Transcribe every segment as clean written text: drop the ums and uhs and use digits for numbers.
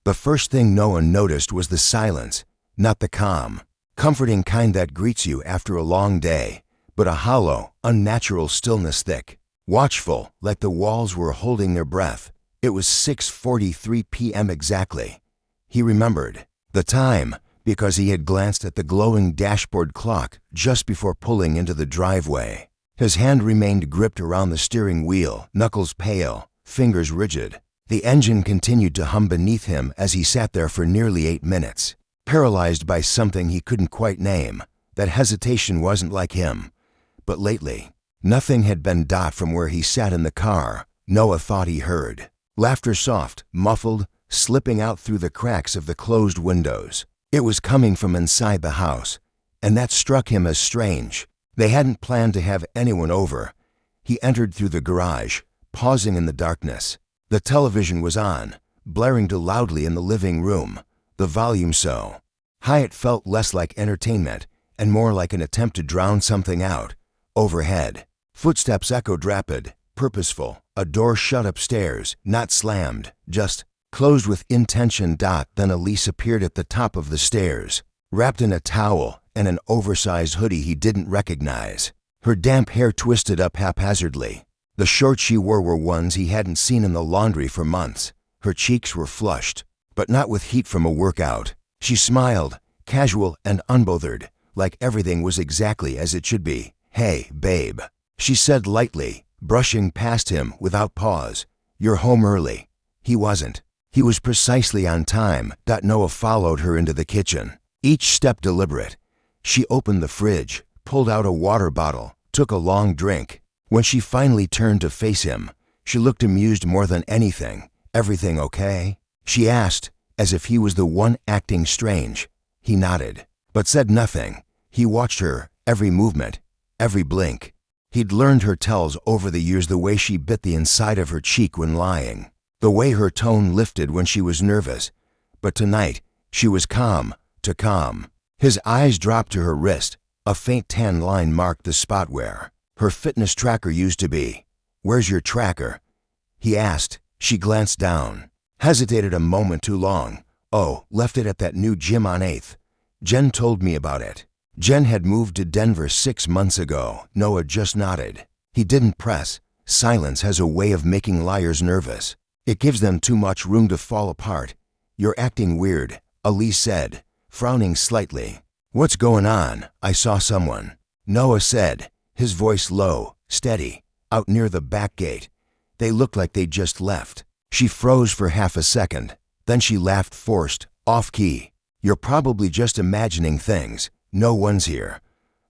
The first thing Noah noticed was the silence, not the calm, comforting kind that greets you after a long day, but a hollow, unnatural stillness thick, watchful, like the walls were holding their breath. It was 6:43 p.m. exactly. He remembered the time because he had glanced at the glowing dashboard clock just before pulling into the driveway. His hand remained gripped around the steering wheel, knuckles pale, fingers rigid. The engine continued to hum beneath him as he sat there for nearly 8 minutes, paralyzed by something he couldn't quite name. That hesitation wasn't like him. But lately, nothing had been from where he sat in the car. Noah thought he heard laughter, soft, muffled, slipping out through the cracks of the closed windows. It was coming from inside the house, and that struck him as strange. They hadn't planned to have anyone over. He entered through the garage, pausing in the darkness. The television was on, blaring too loudly in the living room, the volume so high it felt less like entertainment and more like an attempt to drown something out. Overhead, footsteps echoed, rapid, purposeful. A door shut upstairs, not slammed, just closed with intention. Then Elise appeared at the top of the stairs, wrapped in a towel and an oversized hoodie he didn't recognize. Her damp hair twisted up haphazardly. The shorts she wore were ones he hadn't seen in the laundry for months. Her cheeks were flushed, but not with heat from a workout. She smiled, casual and unbothered, like everything was exactly as it should be. "Hey, babe," she said lightly, brushing past him without pause. "You're home early." He wasn't. He was precisely on time. Noah followed her into the kitchen, each step deliberate. She opened the fridge, pulled out a water bottle, took a long drink. When she finally turned to face him, she looked amused more than anything. "Everything okay?" she asked, as if he was the one acting strange. He nodded, but said nothing. He watched her, every movement, every blink. He'd learned her tells over the years, the way she bit the inside of her cheek when lying, the way her tone lifted when she was nervous. But tonight, she was calm, too calm. His eyes dropped to her wrist. A faint tan line marked the spot where her fitness tracker used to be. "Where's your tracker?" he asked. She glanced down, hesitated a moment too long. "Oh, left it at that new gym on 8th. Jen told me about it." Jen had moved to Denver 6 months ago. Noah just nodded. He didn't press. Silence has a way of making liars nervous. It gives them too much room to fall apart. "You're acting weird," Elise said, frowning slightly. "What's going on?" "I saw someone," Noah said, his voice low, steady, out near the back gate. "They looked like they'd just left." She froze for half a second. Then she laughed, forced, off-key. "You're probably just imagining things. No one's here."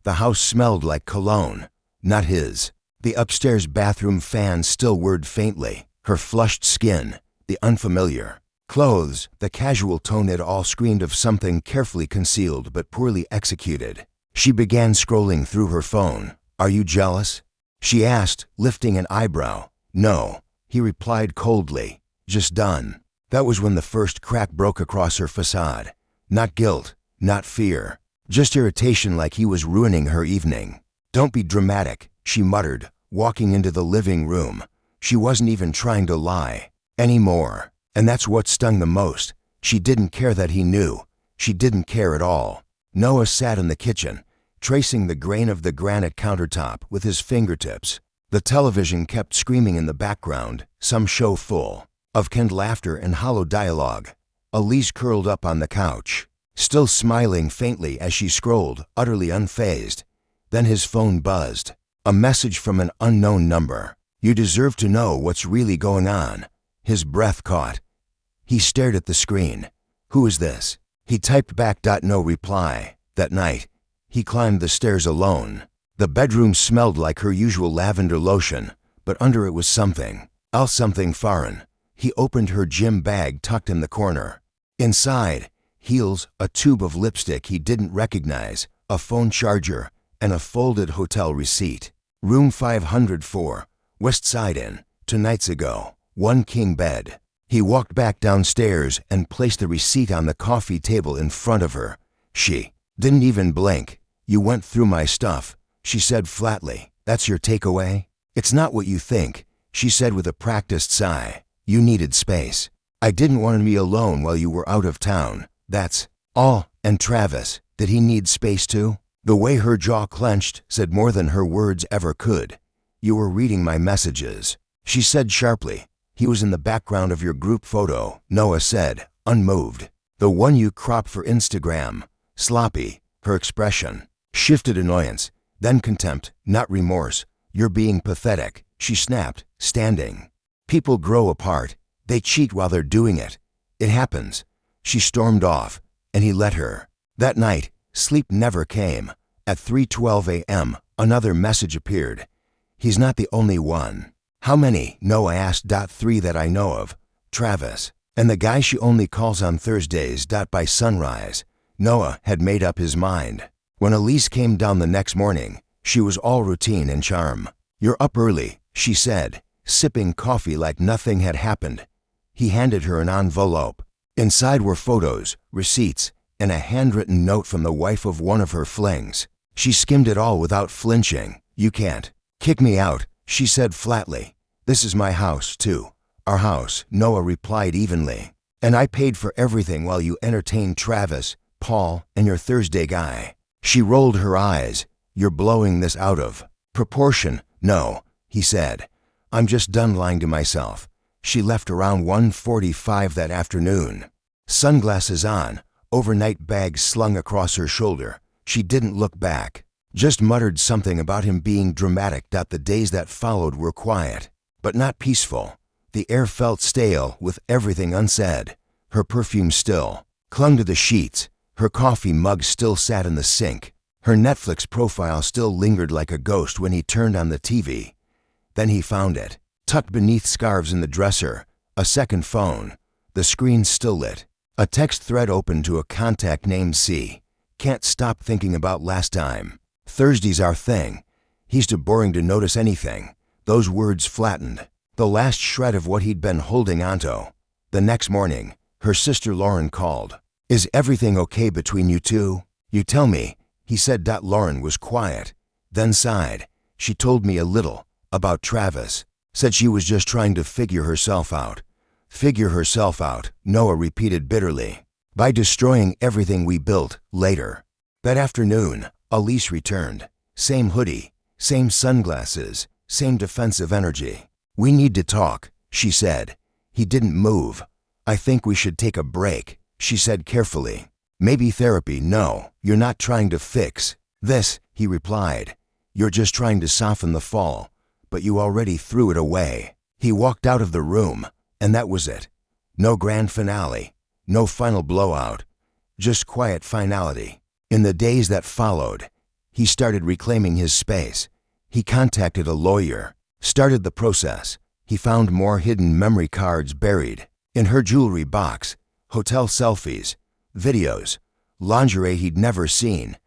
The house smelled like cologne, not his. The upstairs bathroom fan still whirred faintly. Her flushed skin, the unfamiliar clothes, the casual tone, it all screamed of something carefully concealed but poorly executed. She began scrolling through her phone. "Are you jealous?" she asked, lifting an eyebrow. "No," he replied coldly. "Just done." That was when the first crack broke across her facade. Not guilt, not fear, just irritation, like he was ruining her evening. "Don't be dramatic," she muttered, walking into the living room. She wasn't even trying to lie anymore. And that's what stung the most. She didn't care that he knew. She didn't care at all. Noah sat in the kitchen, tracing the grain of the granite countertop with his fingertips. The television kept screaming in the background, some show full of canned laughter and hollow dialogue. Elise curled up on the couch, still smiling faintly as she scrolled, utterly unfazed. Then his phone buzzed. A message from an unknown number. "You deserve to know what's really going on." His breath caught. He stared at the screen. "Who is this?" He typed back. No reply. That night, he climbed the stairs alone. The bedroom smelled like her usual lavender lotion, but under it was something else, something foreign. He opened her gym bag tucked in the corner. Inside, heels, a tube of lipstick he didn't recognize, a phone charger, and a folded hotel receipt. "Room 504, West Side Inn, 2 nights ago, 1 king bed." He walked back downstairs and placed the receipt on the coffee table in front of her. She didn't even blink. "You went through my stuff," she said flatly. "That's your takeaway?" "It's not what you think," she said with a practiced sigh. "You needed space." I didn't want to be alone while you were out of town. That's all. And Travis, did he need space too? The way her jaw clenched said more than her words ever could. You were reading my messages, she said sharply. He was in the background of your group photo, Noah said, unmoved. The one you cropped for Instagram. Sloppy. Her expression shifted annoyance, then contempt, not remorse. You're being pathetic, she snapped, standing. People grow apart. They cheat while they're doing it. It happens. She stormed off, and he let her. That night, sleep never came. At 3:12 a.m., another message appeared. He's not the only one. How many? Noah asked. 3 that I know of. Travis. And the guy she only calls on Thursdays. By sunrise. Noah had made up his mind. When Elise came down the next morning, she was all routine and charm. You're up early, she said, sipping coffee like nothing had happened. He handed her an envelope. Inside were photos, receipts, and a handwritten note from the wife of one of her flings. She skimmed it all without flinching. You can't kick me out, she said flatly. This is my house, too. Our house, Noah replied evenly. And I paid for everything while you entertained Travis, Paul, and your Thursday guy. She rolled her eyes. You're blowing this out of proportion. No, he said. I'm just done lying to myself. She left around 1:45 that afternoon. Sunglasses on, overnight bag slung across her shoulder. She didn't look back. Just muttered something about him being dramatic. The days that followed were quiet, but not peaceful. The air felt stale with everything unsaid. Her perfume still clung to the sheets. Her coffee mug still sat in the sink. Her Netflix profile still lingered like a ghost when he turned on the TV. Then he found it, tucked beneath scarves in the dresser, a second phone, the screen still lit. A text thread open to a contact named C. Can't stop thinking about last time. Thursday's our thing. He's too boring to notice anything. Those words flattened, the last shred of what he'd been holding onto. The next morning, her sister Lauren called. Is everything okay between you two? You tell me, he said. Lauren was quiet, then sighed. She told me a little about Travis. Said she was just trying to figure herself out. Figure herself out, Noah repeated bitterly. By destroying everything we built later. That afternoon, Elise returned. Same hoodie, same sunglasses, same defensive energy. We need to talk, she said. He didn't move. I think we should take a break, she said carefully. Maybe therapy. No, you're not trying to fix this, he replied. You're just trying to soften the fall, but you already threw it away. He walked out of the room, and that was it. No grand finale, no final blowout, just quiet finality. In the days that followed, he started reclaiming his space. He contacted a lawyer, started the process. He found more hidden memory cards buried in her jewelry box, hotel selfies, videos, lingerie he'd never seen,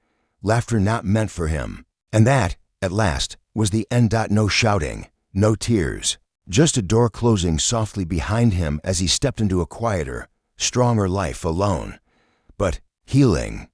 laughter not meant for him. And that, at last, was the end. No shouting, no tears, just a door closing softly behind him as he stepped into a quieter, stronger life alone. But healing.